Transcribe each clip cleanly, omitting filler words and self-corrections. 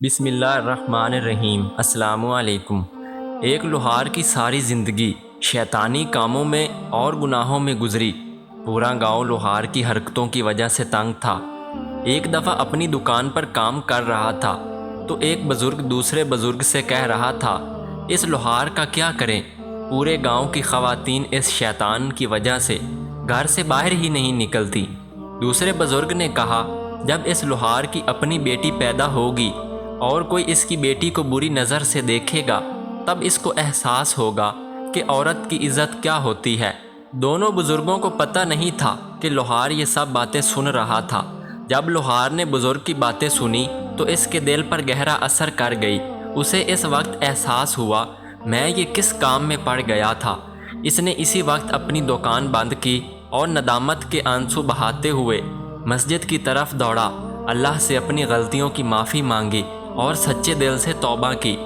بسم اللہ الرحمن الرحیم۔ السلام علیکم۔ ایک لوہار کی ساری زندگی شیطانی کاموں میں اور گناہوں میں گزری۔ پورا گاؤں لوہار کی حرکتوں کی وجہ سے تنگ تھا۔ ایک دفعہ اپنی دکان پر کام کر رہا تھا تو ایک بزرگ دوسرے بزرگ سے کہہ رہا تھا، اس لوہار کا کیا کریں؟ پورے گاؤں کی خواتین اس شیطان کی وجہ سے گھر سے باہر ہی نہیں نکلتی۔ دوسرے بزرگ نے کہا، جب اس لوہار کی اپنی بیٹی پیدا ہوگی اور کوئی اس کی بیٹی کو بری نظر سے دیکھے گا تب اس کو احساس ہوگا کہ عورت کی عزت کیا ہوتی ہے۔ دونوں بزرگوں کو پتہ نہیں تھا کہ لوہار یہ سب باتیں سن رہا تھا۔ جب لوہار نے بزرگ کی باتیں سنی تو اس کے دل پر گہرا اثر کر گئی۔ اسے اس وقت احساس ہوا، میں یہ کس کام میں پڑ گیا تھا۔ اس نے اسی وقت اپنی دکان بند کی اور ندامت کے آنسو بہاتے ہوئے مسجد کی طرف دوڑا، اللہ سے اپنی غلطیوں کی معافی مانگی اور سچے دل سے توبہ کی۔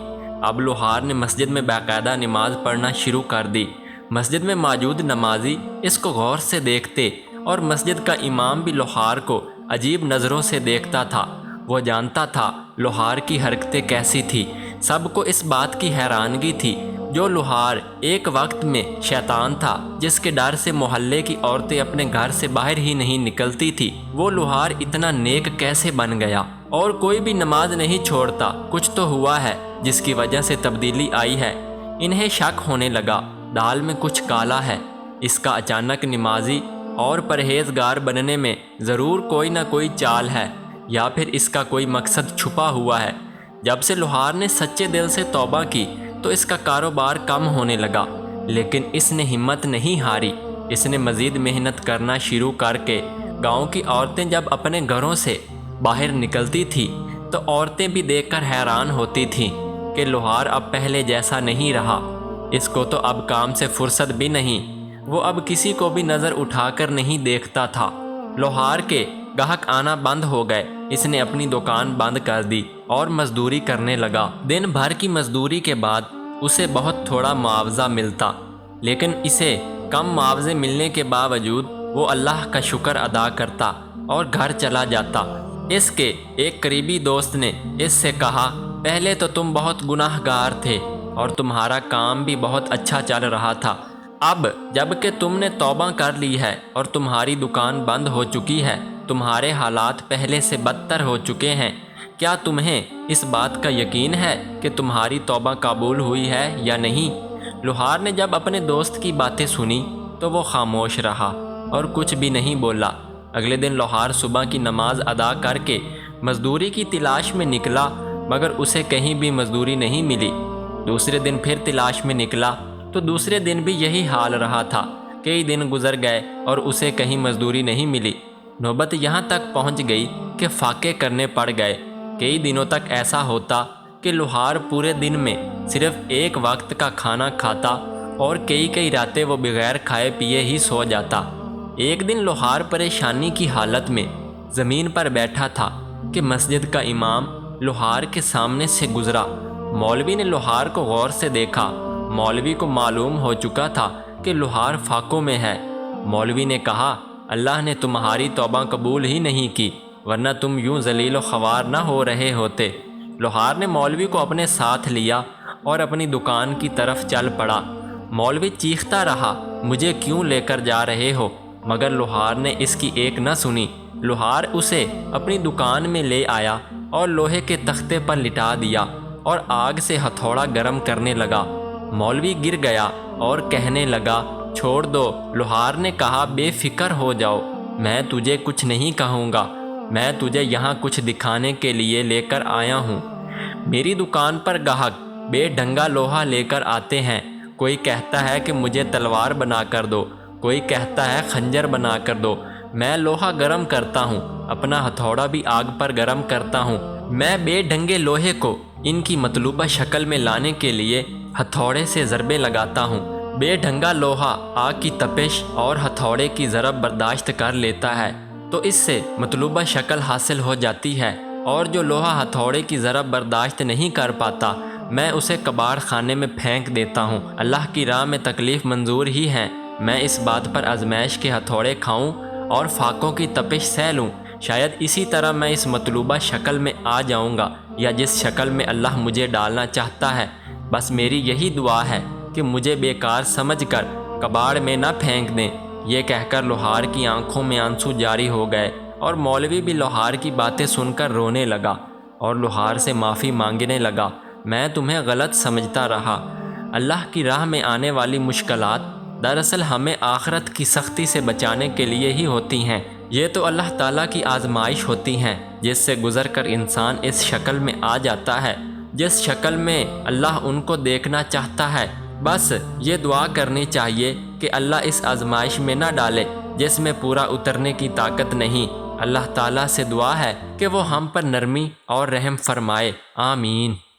اب لوہار نے مسجد میں باقاعدہ نماز پڑھنا شروع کر دی۔ مسجد میں موجود نمازی اس کو غور سے دیکھتے اور مسجد کا امام بھی لوہار کو عجیب نظروں سے دیکھتا تھا۔ وہ جانتا تھا لوہار کی حرکتیں کیسی تھی۔ سب کو اس بات کی حیرانگی تھی، جو لوہار ایک وقت میں شیطان تھا جس کے ڈر سے محلے کی عورتیں اپنے گھر سے باہر ہی نہیں نکلتی تھی، وہ لوہار اتنا نیک کیسے بن گیا؟ اور کوئی بھی نماز نہیں چھوڑتا، کچھ تو ہوا ہے جس کی وجہ سے تبدیلی آئی ہے۔ انہیں شک ہونے لگا، دال میں کچھ کالا ہے۔ اس کا اچانک نمازی اور پرہیزگار بننے میں ضرور کوئی نہ کوئی چال ہے، یا پھر اس کا کوئی مقصد چھپا ہوا ہے۔ جب سے لوہار نے سچے دل سے توبہ کی تو اس کا کاروبار کم ہونے لگا، لیکن اس نے ہمت نہیں ہاری۔ اس نے مزید محنت کرنا شروع کر کے گاؤں کی عورتیں جب اپنے گھروں سے باہر نکلتی تھی تو عورتیں بھی دیکھ کر حیران ہوتی تھیں کہ لوہار اب پہلے جیسا نہیں رہا۔ اس کو تو اب کام سے فرصت بھی نہیں، وہ اب کسی کو بھی نظر اٹھا کر نہیں دیکھتا تھا۔ لوہار کے گاہک آنا بند ہو گئے۔ اس نے اپنی دکان بند کر دی اور مزدوری کرنے لگا۔ دن بھر کی مزدوری کے بعد اسے بہت تھوڑا معاوضہ ملتا، لیکن اسے کم معاوضے ملنے کے باوجود وہ اللہ کا شکر ادا کرتا اور گھر چلا جاتا۔ اس کے ایک قریبی دوست نے اس سے کہا، پہلے تو تم بہت گناہ گار تھے اور تمہارا کام بھی بہت اچھا چل رہا تھا۔ اب جب کہ تم نے توبہ کر لی ہے اور تمہاری دکان بند ہو چکی ہے، تمہارے حالات پہلے سے بدتر ہو چکے ہیں۔ کیا تمہیں اس بات کا یقین ہے کہ تمہاری توبہ قبول ہوئی ہے یا نہیں؟ لوہار نے جب اپنے دوست کی باتیں سنی تو وہ خاموش رہا اور کچھ بھی نہیں بولا۔ اگلے دن لوہار صبح کی نماز ادا کر کے مزدوری کی تلاش میں نکلا، مگر اسے کہیں بھی مزدوری نہیں ملی۔ دوسرے دن پھر تلاش میں نکلا تو دوسرے دن بھی یہی حال رہا تھا۔ کئی دن گزر گئے اور اسے کہیں مزدوری نہیں ملی۔ نوبت یہاں تک پہنچ گئی کہ فاقے کرنے پڑ گئے۔ کئی دنوں تک ایسا ہوتا کہ لوہار پورے دن میں صرف ایک وقت کا کھانا کھاتا اور کئی راتیں وہ بغیر کھائے پیے ہی سو جاتا۔ ایک دن لوہار پریشانی کی حالت میں زمین پر بیٹھا تھا کہ مسجد کا امام لوہار کے سامنے سے گزرا۔ مولوی نے لوہار کو غور سے دیکھا۔ مولوی کو معلوم ہو چکا تھا کہ لوہار فاقوں میں ہے۔ مولوی نے کہا، اللہ نے تمہاری توبہ قبول ہی نہیں کی، ورنہ تم یوں ذلیل و خوار نہ ہو رہے ہوتے۔ لوہار نے مولوی کو اپنے ساتھ لیا اور اپنی دکان کی طرف چل پڑا۔ مولوی چیختا رہا، مجھے کیوں لے کر جا رہے ہو؟ مگر لوہار نے اس کی ایک نہ سنی۔ لوہار اسے اپنی دکان میں لے آیا اور لوہے کے تختے پر لٹا دیا اور آگ سے ہتھوڑا گرم کرنے لگا۔ مولوی گر گیا اور کہنے لگا، چھوڑ دو۔ لوہار نے کہا، بے فکر ہو جاؤ، میں تجھے کچھ نہیں کہوں گا، میں تجھے یہاں کچھ دکھانے کے لیے لے کر آیا ہوں۔ میری دکان پر گاہک بے ڈھنگا لوہا لے کر آتے ہیں۔ کوئی کہتا ہے کہ مجھے تلوار بنا کر دو، کوئی کہتا ہے خنجر بنا کر دو۔ میں لوہا گرم کرتا ہوں، اپنا ہتھوڑا بھی آگ پر گرم کرتا ہوں۔ میں بے ڈھنگے لوہے کو ان کی مطلوبہ شکل میں لانے کے لیے ہتھوڑے سے ضربیں لگاتا ہوں۔ بے ڈھنگا لوہا آگ کی تپش اور ہتھوڑے کی ضرب برداشت کر لیتا ہے تو اس سے مطلوبہ شکل حاصل ہو جاتی ہے، اور جو لوہا ہتھوڑے کی ضرب برداشت نہیں کر پاتا میں اسے کباڑ خانے میں پھینک دیتا ہوں۔ اللہ کی راہ میں تکلیف منظور ہی ہے۔ میں اس بات پر آزمائش کے ہتھوڑے کھاؤں اور فاقوں کی تپش سہ لوں، شاید اسی طرح میں اس مطلوبہ شکل میں آ جاؤں گا۔ یا جس شکل میں اللہ مجھے ڈالنا چاہتا ہے، بس میری یہی دعا ہے کہ مجھے بیکار سمجھ کر کباڑ میں نہ پھینک دیں۔ یہ کہہ کر لوہار کی آنکھوں میں آنسو جاری ہو گئے اور مولوی بھی لوہار کی باتیں سن کر رونے لگا اور لوہار سے معافی مانگنے لگا۔ میں تمہیں غلط سمجھتا رہا۔ اللہ کی راہ میں آنے والی مشکلات دراصل ہمیں آخرت کی سختی سے بچانے کے لیے ہی ہوتی ہیں۔ یہ تو اللہ تعالیٰ کی آزمائش ہوتی ہیں جس سے گزر کر انسان اس شکل میں آ جاتا ہے جس شکل میں اللہ ان کو دیکھنا چاہتا ہے۔ بس یہ دعا کرنی چاہیے کہ اللہ اس آزمائش میں نہ ڈالے جس میں پورا اترنے کی طاقت نہیں۔ اللہ تعالیٰ سے دعا ہے کہ وہ ہم پر نرمی اور رحم فرمائے۔ آمین۔